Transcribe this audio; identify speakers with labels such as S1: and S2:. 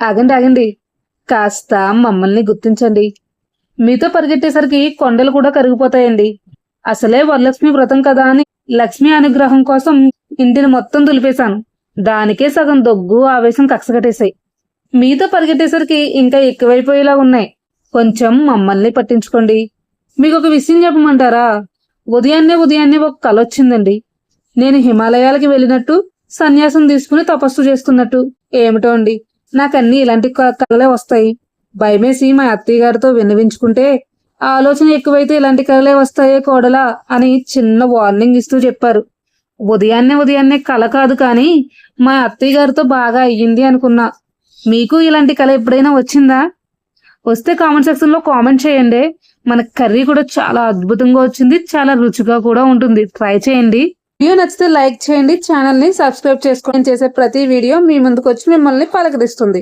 S1: ఆగండి ఆగండి, కాస్త మమ్మల్ని గుర్తించండి. మీతో పరిగెట్టేసరికి కొండలు కూడా కరిగిపోతాయండి. అసలే వరలక్ష్మి వ్రతం కదా అని లక్ష్మి అనుగ్రహం కోసం ఇంటిని మొత్తం దులిపేశాను. దానికే సగం దొగ్గు ఆవేశం కక్షగట్టేశాయి. మీతో పరిగెట్టేసరికి ఇంకా ఎక్కువైపోయేలా ఉన్నాయి. కొంచెం మమ్మల్ని పట్టించుకోండి. మీకు ఒక విషయం చెప్పమంటారా? ఉదయాన్నే ఒక కల వచ్చిందండి. నేను హిమాలయాలకి వెళ్ళినట్టు, సన్యాసం తీసుకుని తపస్సు చేస్తున్నట్టు. ఏమిటో అండి, నాకన్నీ ఇలాంటి కలలే వస్తాయి. భయమేసి మా అత్తయ్య గారితో విన్నవించుకుంటే, ఆలోచన ఎక్కువైతే ఇలాంటి కలలే వస్తాయే కోడలా అని చిన్న వార్నింగ్ ఇస్తూ చెప్పారు. ఉదయాన్నే కల కాదు కానీ మా అత్తయ్య గారితో బాగా అయ్యింది అనుకున్నా. మీకు ఇలాంటి కల ఎప్పుడైనా వచ్చిందా? వస్తే కామెంట్ సెక్షన్ లో కామెంట్ చేయండి. మన కర్రీ కూడా చాలా అద్భుతంగా వచ్చింది, చాలా రుచిగా కూడా ఉంటుంది. ట్రై చేయండి. వీడియో నచ్చితే లైక్ చేయండి, ఛానల్ ని సబ్స్క్రైబ్ చేసుకోండి. చేసే ప్రతి వీడియో మీ ముందుకు వచ్చి మిమ్మల్ని పలకరిస్తుంది.